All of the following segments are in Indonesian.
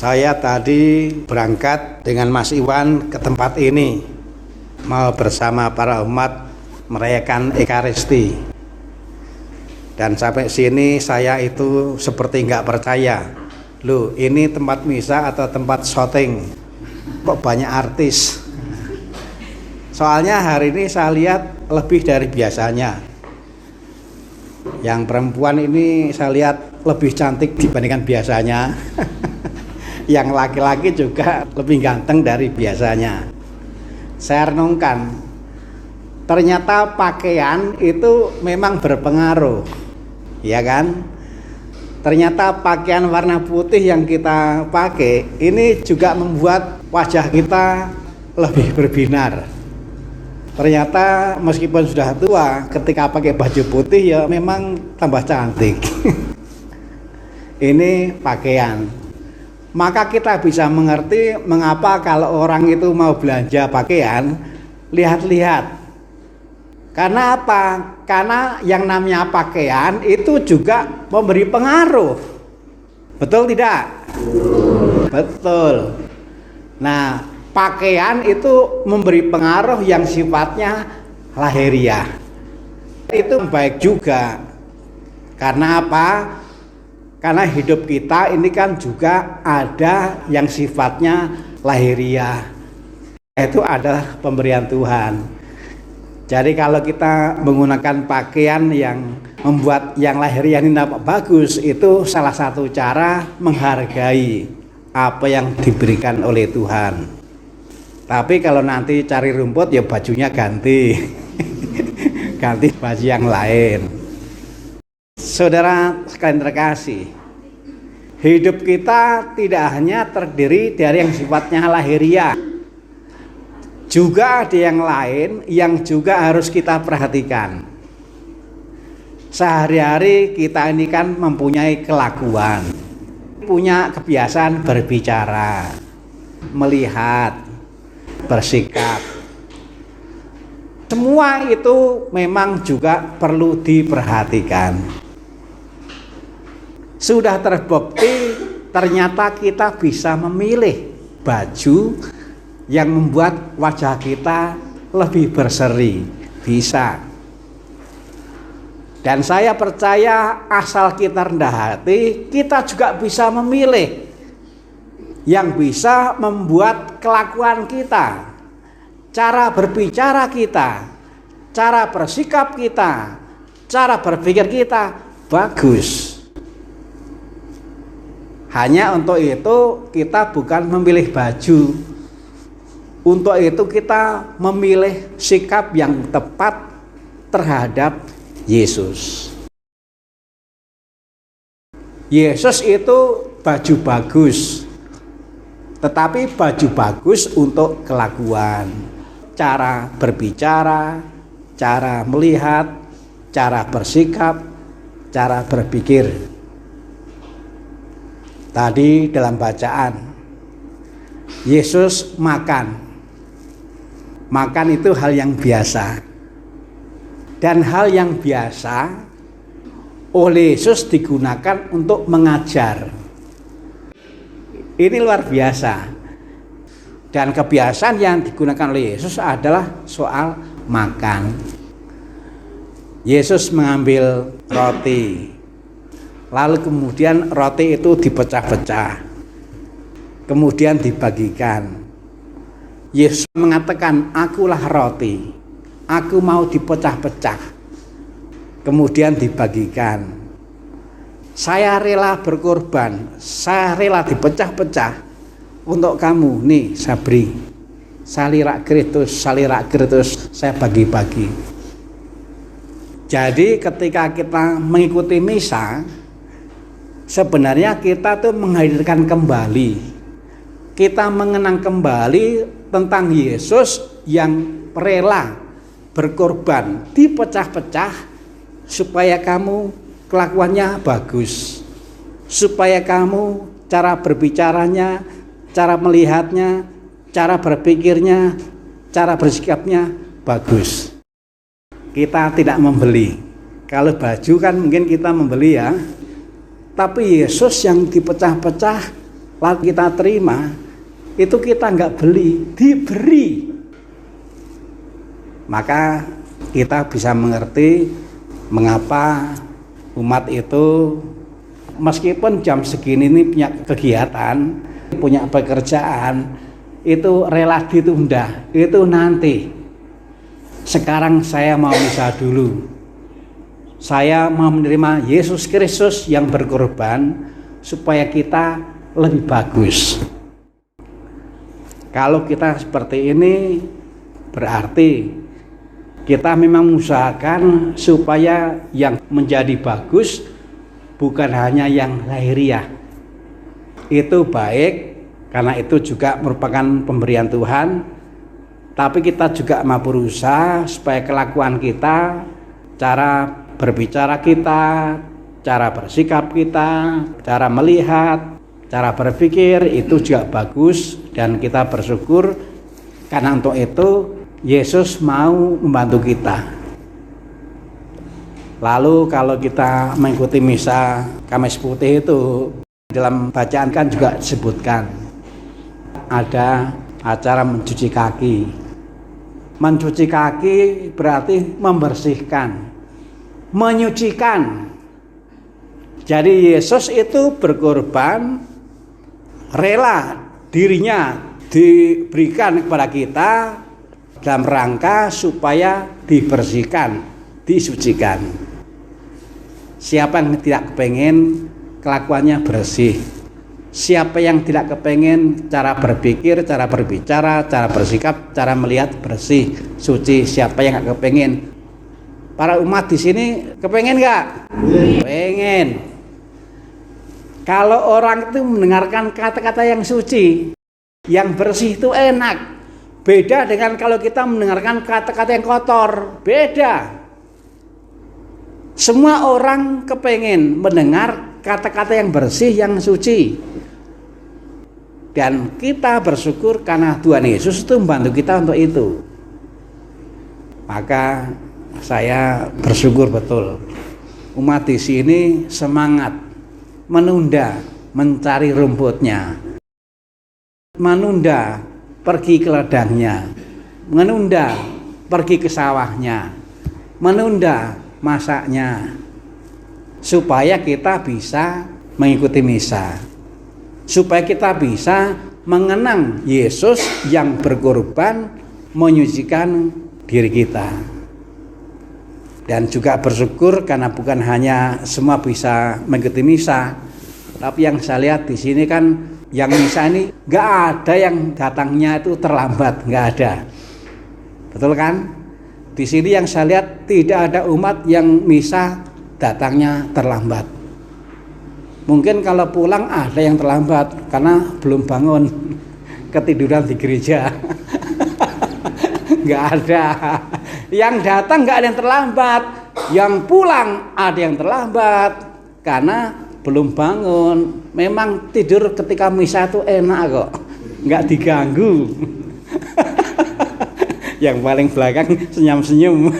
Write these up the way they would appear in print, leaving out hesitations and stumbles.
Saya tadi berangkat dengan Mas Iwan ke tempat ini, mau bersama para umat merayakan Ekaristi. Dan sampai sini saya itu seperti nggak percaya. Loh, ini tempat misa atau tempat syuting? Kok banyak artis? Soalnya hari ini saya lihat lebih dari biasanya. Yang perempuan ini saya lihat lebih cantik dibandingkan biasanya. Yang laki-laki juga lebih ganteng dari biasanya. Saya renungkan, ternyata pakaian itu memang berpengaruh, ya kan? Ternyata pakaian warna putih yang kita pakai ini juga membuat wajah kita lebih berbinar. Ternyata meskipun sudah tua, ketika pakai baju putih ya memang tambah cantik. Ini pakaian. Maka kita bisa mengerti mengapa kalau orang itu mau belanja pakaian, lihat-lihat. Karena apa? Karena yang namanya pakaian itu juga memberi pengaruh. Betul tidak? Betul. Nah, pakaian itu memberi pengaruh yang sifatnya lahiriah. Itu baik juga. Karena apa? Karena hidup kita ini kan juga ada yang sifatnya lahiriah. Itu adalah pemberian Tuhan. Jadi kalau kita menggunakan pakaian yang membuat yang lahiriah ini nampak bagus, itu salah satu cara menghargai apa yang diberikan oleh Tuhan. Tapi kalau nanti cari rumput ya bajunya ganti. Ganti baju yang lain. Saudara sekalian terkasih, hidup kita tidak hanya terdiri dari yang sifatnya lahiriah, juga ada yang lain yang juga harus kita perhatikan. Sehari-hari kita ini kan mempunyai kelakuan, punya kebiasaan berbicara, melihat, bersikap. Semua itu memang juga perlu diperhatikan. Sudah terbukti ternyata kita bisa memilih baju yang membuat wajah kita lebih berseri, bisa. Dan saya percaya asal kita rendah hati, kita juga bisa memilih yang bisa membuat kelakuan kita, cara berbicara kita, cara bersikap kita, cara berpikir kita bagus. Hanya untuk itu kita bukan memilih baju. Untuk itu kita memilih sikap yang tepat terhadap Yesus. Yesus itu baju bagus, tetapi baju bagus untuk kelakuan, cara berbicara, cara melihat, cara bersikap, cara berpikir. Tadi dalam bacaan, Yesus makan. Makan itu hal yang biasa. Dan hal yang biasa oleh Yesus digunakan untuk mengajar. Ini luar biasa. Dan kebiasaan yang digunakan oleh Yesus adalah soal makan. Yesus mengambil roti. Lalu kemudian roti itu dipecah-pecah. Kemudian dibagikan. Yesus mengatakan, "Akulah roti. Aku mau dipecah-pecah." Kemudian dibagikan. Saya rela berkorban. Saya rela dipecah-pecah untuk kamu. Nih, Sabri. Salirak Kristus, saya bagi-bagi. Jadi ketika kita mengikuti misa, sebenarnya kita tuh menghadirkan kembali, kita mengenang kembali tentang Yesus yang rela berkorban, dipecah-pecah supaya kamu kelakuannya bagus, supaya kamu cara berbicaranya, cara melihatnya, cara berpikirnya, cara bersikapnya bagus. Kita tidak membeli. Kalau baju kan mungkin kita membeli ya. Tapi Yesus yang dipecah-pecah lalu kita terima, itu kita nggak beli, diberi. Maka kita bisa mengerti mengapa umat itu meskipun jam segini ini punya kegiatan, punya pekerjaan, itu rela ditunda, itu nanti. Sekarang saya mau misa dulu. Saya mau menerima Yesus Kristus yang berkorban supaya kita lebih bagus. Kalau kita seperti ini, berarti kita memang mengusahakan supaya yang menjadi bagus bukan hanya yang lahiriah. Itu baik, karena itu juga merupakan pemberian Tuhan. Tapi kita juga mau berusaha supaya kelakuan kita, cara berbicara kita, cara bersikap kita, cara melihat, cara berpikir itu juga bagus. Dan kita bersyukur karena untuk itu Yesus mau membantu kita. Lalu kalau kita mengikuti misa Kamis Putih itu, dalam bacaan kan juga disebutkan ada acara mencuci kaki. Mencuci kaki berarti membersihkan, menyucikan. Jadi Yesus itu berkorban, rela dirinya diberikan kepada kita dalam rangka supaya dibersihkan, disucikan. Siapa yang tidak kepengen kelakuannya bersih? Siapa yang tidak kepengen cara berpikir, cara berbicara, cara bersikap, cara melihat bersih, suci? Siapa yang nggak kepengen? Para umat di sini kepengen nggak? Pengen. Kalau orang itu mendengarkan kata-kata yang suci, yang bersih itu enak. Beda dengan kalau kita mendengarkan kata-kata yang kotor, beda. Semua orang kepengen mendengar kata-kata yang bersih, yang suci. Dan kita bersyukur karena Tuhan Yesus itu membantu kita untuk itu. Maka saya bersyukur betul. Umat di sini semangat menunda mencari rumputnya, menunda pergi ke ladangnya, menunda pergi ke sawahnya, menunda masaknya, supaya kita bisa mengikuti misa, supaya kita bisa mengenang Yesus yang berkorban menyucikan diri kita. Dan juga bersyukur karena bukan hanya semua bisa mengikuti misa, tapi yang saya lihat di sini kan yang misa ini nggak ada yang datangnya itu terlambat, nggak ada, betul kan? Di sini yang saya lihat tidak ada umat yang misa datangnya terlambat. Mungkin kalau pulang ada yang terlambat karena belum bangun, ketiduran di gereja. Nggak ada. Yang datang nggak ada yang terlambat, yang pulang ada yang terlambat karena belum bangun. Memang tidur ketika misa itu enak kok, nggak diganggu. Yang paling belakang senyum-senyum.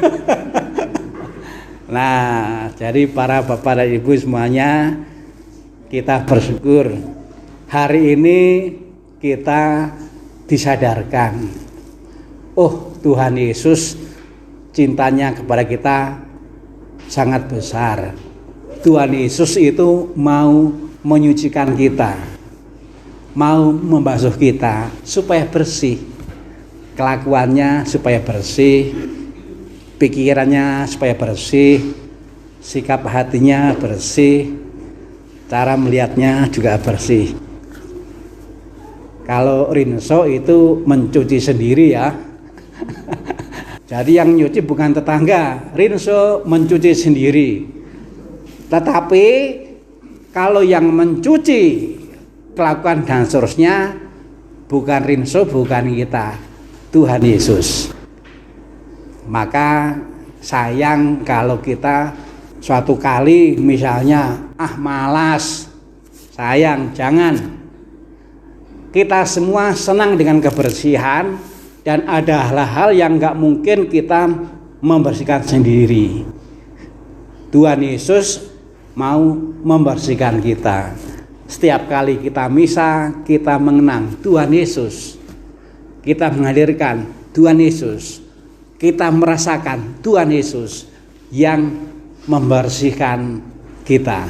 Nah, jadi para bapak dan ibu semuanya, kita bersyukur hari ini kita disadarkan, oh Tuhan Yesus cintanya kepada kita sangat besar. Tuhan Yesus itu mau menyucikan kita, mau membasuh kita supaya bersih, kelakuannya supaya bersih, pikirannya supaya bersih, sikap hatinya bersih, cara melihatnya juga bersih. Kalau rinso itu mencuci sendiri ya. Jadi yang nyuci bukan tetangga, rinso mencuci sendiri. Tetapi kalau yang mencuci kelakuan dan seterusnya bukan rinso, bukan kita, Tuhan Yesus. Maka sayang kalau kita suatu kali misalnya malas, sayang, jangan. Kita semua senang dengan kebersihan dan ada hal-hal yang nggak mungkin kita membersihkan sendiri. Tuhan Yesus mau membersihkan kita. Setiap kali kita misa, kita mengenang Tuhan Yesus. Kita menghadirkan Tuhan Yesus. Kita merasakan Tuhan Yesus yang membersihkan kita.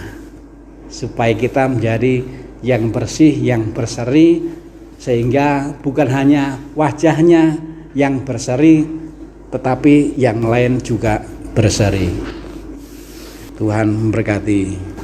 Supaya kita menjadi yang bersih, yang berseri. Sehingga bukan hanya wajahnya yang berseri, tetapi yang lain juga berseri. Tuhan memberkati.